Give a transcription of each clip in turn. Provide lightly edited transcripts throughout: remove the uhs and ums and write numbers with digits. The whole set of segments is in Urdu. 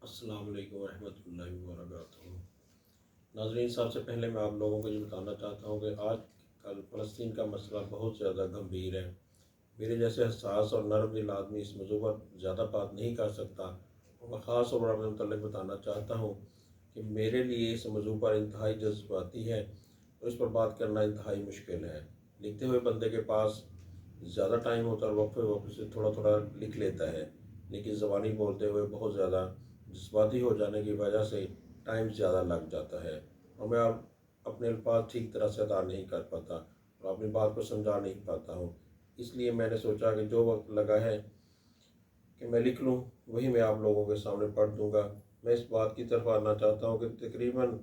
السلام علیکم ورحمۃ اللہ وبرکاتہ۔ ناظرین، سب سے پہلے میں آپ لوگوں کو یہ بتانا چاہتا ہوں کہ آج کل فلسطین کا مسئلہ بہت زیادہ گمبھیر ہے۔ میرے جیسے حساس اور نرم دل آدمی اس موضوع پر زیادہ بات نہیں کر سکتا، اور میں خاص طور پر اپنے متعلق بتانا چاہتا ہوں کہ میرے لیے اس موضوع پر انتہائی جذباتی ہے اور اس پر بات کرنا انتہائی مشکل ہے۔ لکھتے ہوئے بندے کے پاس زیادہ ٹائم ہوتا ہے اور وقفے سے تھوڑا تھوڑا لکھ لیتا ہے، لیکن زبانی بولتے ہوئے بہت زیادہ جذباتی ہو جانے کی وجہ سے ٹائم زیادہ لگ جاتا ہے اور میں اپنے الفاظ ٹھیک طرح سے ادا نہیں کر پاتا اور اپنی بات کو سمجھا نہیں پاتا ہوں۔ اس لیے میں نے سوچا کہ جو وقت لگا ہے کہ میں لکھ لوں وہی میں آپ لوگوں کے سامنے پڑھ دوں گا۔ میں اس بات کی طرف آنا چاہتا ہوں کہ تقریباً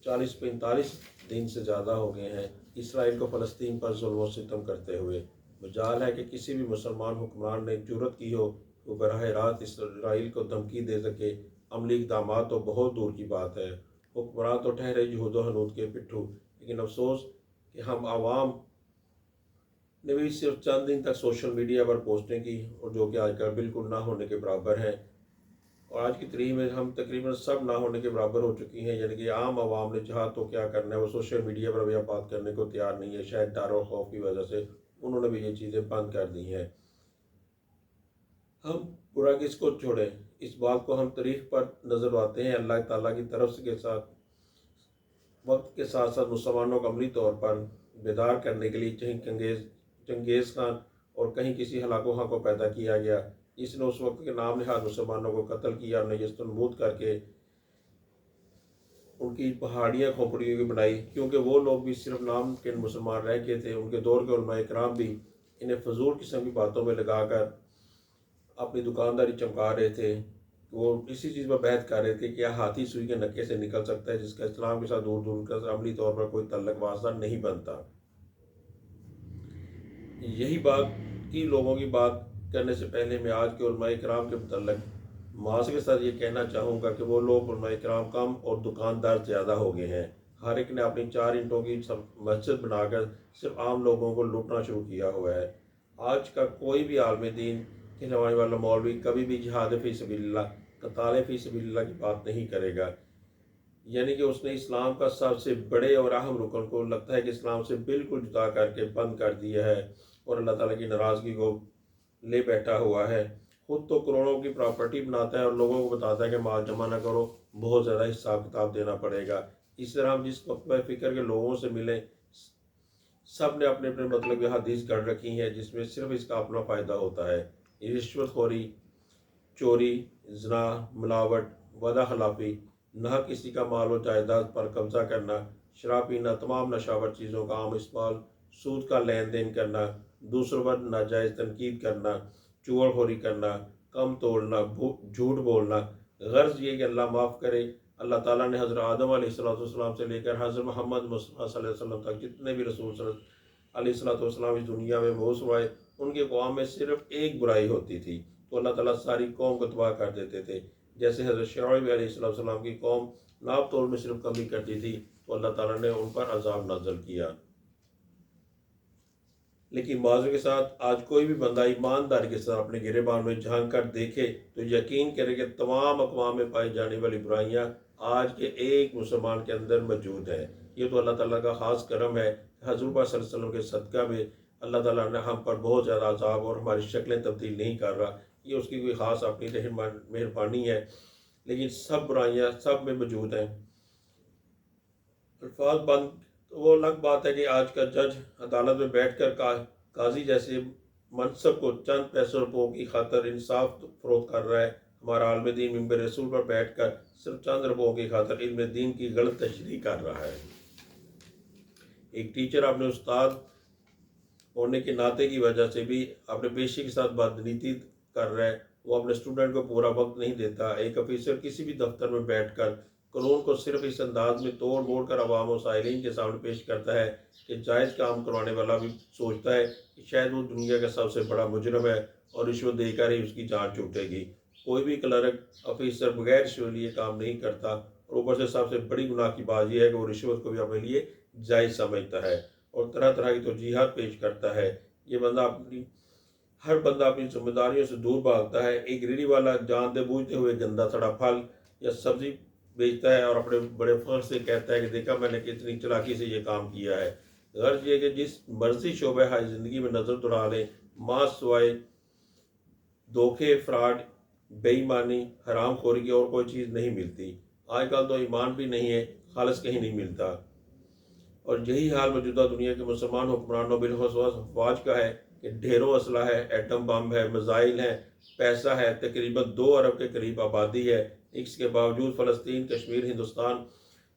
40-45 دن سے زیادہ ہو گئے ہیں اسرائیل کو فلسطین پر ظلم و ستم کرتے ہوئے۔ مجال ہے کہ کسی بھی مسلمان حکمران نے جرأت کی ہو وہ براہ راست اسرائیل کو دھمکی دے سکے۔ عملی اقدامات تو بہت دور کی بات ہے، حکمران تو ٹھہرے یہود و حنود کے پٹھو، لیکن افسوس کہ ہم عوام نے بھی صرف چند دن تک سوشل میڈیا پر پوسٹیں کی، اور جو کہ آج کل بالکل نہ ہونے کے برابر ہیں، اور آج کی تاریخ میں ہم تقریباً سب نہ ہونے کے برابر ہو چکی ہیں۔ یعنی کہ عام عوام نے چاہا تو کیا کرنا ہے، وہ سوشل میڈیا پر بھی اب بات کرنے کو تیار نہیں ہے، شاید ڈر اور خوف کی وجہ سے انہوں نے بھی یہ چیزیں بند کر دی ہیں۔ ہم برا کس کو چھوڑیں، اس بات کو ہم تاریخ پر نظر آتے ہیں۔ اللہ تعالیٰ کی طرف کے ساتھ وقت کے ساتھ ساتھ مسلمانوں کو عملی طور پر بیدار کرنے کے لیے چنگیز خان اور کہیں کسی ہلاکوہاں کو پیدا کیا گیا، جس نے اس وقت کے نام نہاد مسلمانوں کو قتل کیا اور نیست و نبود کر کے ان کی پہاڑیاں کھوپڑیوں کی بنائی، کیونکہ وہ لوگ بھی صرف نام کے مسلمان رہ گئے تھے۔ ان کے دور کے علماء کرام بھی انہیں فضول قسم کی باتوں میں لگا کر اپنی دکانداری چمکا رہے تھے۔ وہ اسی چیز پر بحث کر رہے تھے کہ ہاتھی سوئی کے نکے سے نکل سکتا ہے، جس کا اسلام کے ساتھ دور دور کا عملی طور پر کوئی تعلق واسطہ نہیں بنتا۔ یہی بات کی لوگوں کی بات کرنے سے پہلے میں آج کے علماء کرام کے متعلق معاشرے کے ساتھ یہ کہنا چاہوں گا کہ وہ لوگ علماء کرام کم اور دکاندار زیادہ ہو گئے ہیں۔ ہر ایک نے اپنی 4 اینٹوں کی مسجد بنا کر صرف عام لوگوں کو لوٹنا شروع کیا ہوا ہے۔ آج کا کوئی بھی عالم دین کہلوانے والا مولوی کبھی بھی جہاد فی سبیل اللہ، قتال فی سبیل اللہ کی بات نہیں کرے گا۔ یعنی کہ اس نے اسلام کا سب سے بڑے اور اہم رکن کو لگتا ہے کہ اسلام سے بالکل جدا کر کے بند کر دیا ہے اور اللہ تعالیٰ کی ناراضگی کو لے بیٹھا ہوا ہے۔ خود تو کروڑوں کی پراپرٹی بناتا ہے اور لوگوں کو بتاتا ہے کہ مال جمع نہ کرو، بہت زیادہ حساب کتاب دینا پڑے گا۔ اس طرح ہم جس وقت میں فکر کے لوگوں سے ملیں، سب نے اپنے اپنے مطلب کی حدیث کر رکھی ہیں، جس میں صرف اس کا اپنا فائدہ ہوتا ہے۔ رشوت خوری، چوری، زنا، ملاوٹ، وعدہ خلافی، نہ کسی کا مال و جائیداد پر قبضہ کرنا، شراب پینا، تمام نشاور چیزوں کا عام استعمال، سود کا لین دین کرنا، دوسروں پر ناجائز تنقید کرنا، چغل خوری کرنا، کم توڑنا، جھوٹ بولنا۔ غرض یہ کہ اللہ معاف کرے، اللہ تعالیٰ نے حضرت آدم علیہ السلام سے لے کر حضرت محمد مصطفیٰ صلی اللہ علیہ وسلم تک جتنے بھی رسول صلی اللہ علیہ وسلم اس دنیا میں مبعوث ہوئے، ان کے قوم میں صرف ایک برائی ہوتی تھی تو اللہ تعالیٰ ساری قوم کو تباہ کر دیتے تھے۔ جیسے حضرت شعیب علیہ السلام کی قوم ناپ توڑ میں صرف کمی کرتی تھی تو اللہ تعالیٰ نے ان پر عذاب نازل کیا۔ لیکن معذرت کے ساتھ آج کوئی بھی بندہ ایمانداری کے ساتھ اپنے گریبان میں جھانک کر دیکھے تو یقین کرے کہ تمام اقوام میں پائی جانے والی برائیاں آج کے ایک مسلمان کے اندر موجود ہے۔ یہ تو اللہ تعالیٰ کا خاص کرم ہے کہ حضور پاک صلی اللہ علیہ وسلم کے صدقہ میں اللہ تعالیٰ نے ہم پر بہت زیادہ عذاب اور ہماری شکلیں تبدیل نہیں کر رہا۔ یہ اس کی کوئی خاص اپنی مہربانی ہے، لیکن سب برائیاں سب میں موجود ہیں۔ الفاظ بند وہ الگ بات ہے کہ آج کا جج عدالت میں بیٹھ کر قاضی جیسے منصب کو چند پیسوں روپوں کی خاطر انصاف فروخت کر رہا ہے۔ ہمارا عالم دین ممبر رسول پر بیٹھ کر صرف چند روپوں کی خاطر علم دین کی غلط تشریح کر رہا ہے۔ ایک ٹیچر اپنے استاد ہونے کے ناطے کی وجہ سے بھی اپنے پیشے کے ساتھ بدنیتی کر رہا ہے، وہ اپنے اسٹوڈنٹ کو پورا وقت نہیں دیتا۔ ایک آفیسر کسی بھی دفتر میں بیٹھ کر قانون کو صرف اس انداز میں توڑ موڑ کر عوام و سائلین کے سامنے پیش کرتا ہے کہ جائز کام کروانے والا بھی سوچتا ہے کہ شاید وہ دنیا کا سب سے بڑا مجرم ہے اور رشوت دے کر ہی اس کی جان چھوٹے گی۔ کوئی بھی کلرک آفیسر بغیر رشوت لیے کام نہیں کرتا، اور اوپر سے سب سے بڑی گناہ کی بات یہ ہے کہ وہ رشوت کو بھی اپنے لیے جائز سمجھتا ہے اور طرح طرح کی توجیہات پیش کرتا ہے۔ یہ بندہ اپنی ہر بندہ اپنی ذمہ داریوں سے دور بھاگتا ہے. ایک ریڑھی والا جانتے بوجھتے ہوئے گندا سڑا پھل یا سبزی بیچتا ہے اور اپنے بڑے فخر سے کہتا ہے کہ دیکھا میں نے کتنی چلاکی سے یہ کام کیا ہے. غرض یہ کہ جس مرضی شعبہ ہے زندگی میں نظر دوڑا لیں، ماں سوائے دھوکے، فراڈ، بے ایمانی، حرام خوری کی اور کوئی چیز نہیں ملتی. آج کل تو ایمان بھی نہیں ہے، خالص کہیں نہیں ملتا. اور یہی حال موجودہ دنیا کے مسلمان حکمرانوں بالخصوص افواج کا ہے کہ ڈھیروں اسلحہ ہے، ایٹم بم ہے، میزائل ہیں، پیسہ ہے، تقریباً 2 ارب کے قریب آبادی ہے. اس کے باوجود فلسطین، کشمیر، ہندوستان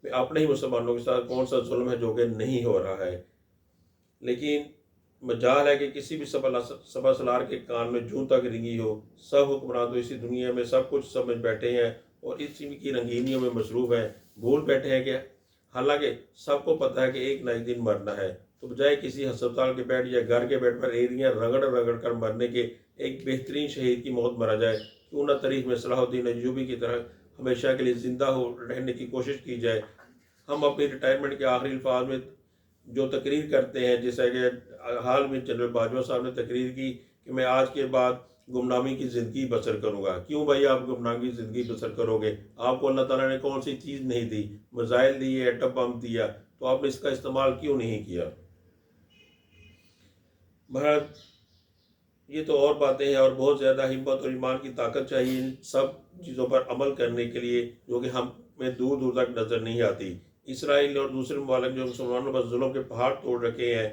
میں اپنے ہی مسلمانوں کے ساتھ کون سا ظلم ہے جو کہ نہیں ہو رہا ہے. لیکن مجال ہے کہ کسی بھی سپہ سالار کے کان میں جوں تک رنگی ہو. سب حکمران تو اسی دنیا میں سب کچھ سمجھ بیٹھے ہیں اور اسی کی رنگینیوں میں مصروف ہیں. بھول بیٹھے ہیں کہ حالانکہ سب کو پتہ ہے کہ ایک نہ ایک دن مرنا ہے، تو بجائے کسی ہسپتال کے بیڈ یا گھر کے بیڈ پر ایڑیاں رگڑ رگڑ کر مرنے کے ایک بہترین شہید کی موت مرا جائے. کیوں نہ تاریخ میں صلاح الدین ایوبی کی طرح ہمیشہ کے لیے زندہ رہنے کی کوشش کی جائے. ہم اپنی ریٹائرمنٹ کے آخری الفاظ میں جو تقریر کرتے ہیں، جیسا کہ حال میں جنرل باجوہ صاحب نے تقریر کی کہ میں آج کے بعد گمنامی کی زندگی بسر کروں گا. کیوں بھائی آپ گمنامی کی زندگی بسر کرو گے؟ آپ کو اللہ تعالیٰ نے کون سی چیز نہیں دی؟ میزائل دیے، ایٹم بم دیا، تو آپ نے اس کا استعمال کیوں نہیں کیا؟ بہرحال یہ تو اور باتیں ہیں، اور بہت زیادہ ہمت اور ایمان کی طاقت چاہیے ان سب چیزوں پر عمل کرنے کے لیے جو کہ ہمیں دور دور تک نظر نہیں آتی. اسرائیل اور دوسرے ممالک جو مسلمانوں پر ظلم کے پہاڑ توڑ رکھے ہیں،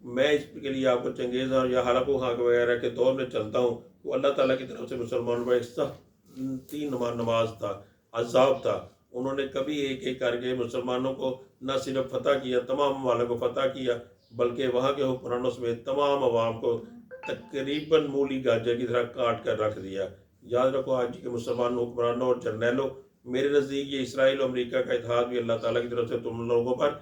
میں اس کے لیے آپ کو چنگیز اور یا ہلاکو خان وغیرہ کے دور میں چلتا ہوں. وہ اللہ تعالیٰ کی طرف سے مسلمانوں پر ایک سخت نماز تھا، عذاب تھا. انہوں نے کبھی ایک ایک کر کے مسلمانوں کو نہ صرف فتح کیا، تمام ممالک کو فتح کیا، بلکہ وہاں کے حکمرانوں سمیت تمام عوام کو تقریباً مولی گاجر کی طرح کاٹ کر رکھ دیا. یاد رکھو آج کے مسلمان حکمرانوں اور جرنیلوں، میرے نزدیک یہ اسرائیل اور امریکہ کا اتحاد بھی اللہ تعالیٰ کی طرف سے تم لوگوں پر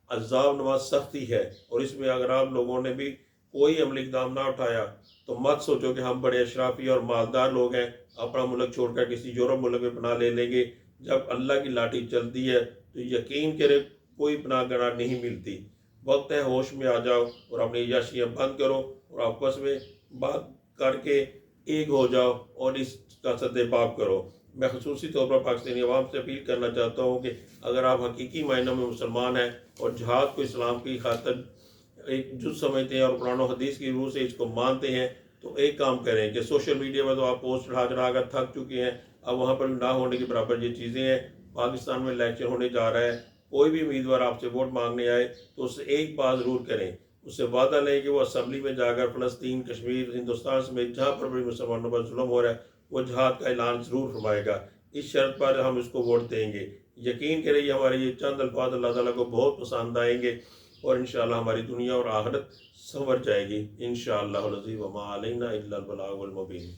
عذاب نواز سختی ہے. اور اس میں اگر آپ لوگوں نے بھی کوئی عملی اقدام نہ اٹھایا تو مت سوچو کہ ہم بڑے اشرافی اور مالدار لوگ ہیں، اپنا ملک چھوڑ کر کسی یورپ ملک میں پناہ لے لیں گے. جب اللہ کی لاٹھی چلتی ہے تو یقین کرے کوئی پناہ گاہ نہیں ملتی. وقت ہے ہوش میں آ جاؤ اور اپنی عیاشیاں بند کرو اور آپس میں بات کر کے ایک ہو جاؤ اور اس کا سد پاک کرو. میں خصوصی طور پر پاکستانی عوام سے اپیل کرنا چاہتا ہوں کہ اگر آپ حقیقی معنوں میں مسلمان ہیں اور جہاد کو اسلام کی خاطر ایک جز سمجھتے ہیں اور قرآن و حدیث کی روح سے اس کو مانتے ہیں، تو ایک کام کریں کہ سوشل میڈیا پر تو آپ پوسٹ چڑھا کر تھک چکے ہیں، اب وہاں پر نہ ہونے کے برابر یہ چیزیں ہیں. پاکستان میں الیکشن ہونے جا رہا ہے، کوئی بھی امیدوار آپ سے ووٹ مانگنے آئے تو اس سے ایک بات ضرور کریں، اس سے وعدہ لیں کہ وہ اسمبلی میں جا کر فلسطین، کشمیر، ہندوستان سمیت جہاں پر بھی مسلمانوں پر ظلم ہو رہا ہے وہ جہاد کا اعلان ضرور فرمائے گا. اس شرط پر ہم اس کو ووٹ دیں گے. یقین کریں ہمارے یہ چند الفاظ اللہ تعالیٰ کو بہت پسند آئیں گے اور انشاءاللہ ہماری دنیا اور آخرت سنور جائے گی انشاءاللہ العزیز. وما علینا الا البلاغ المبین.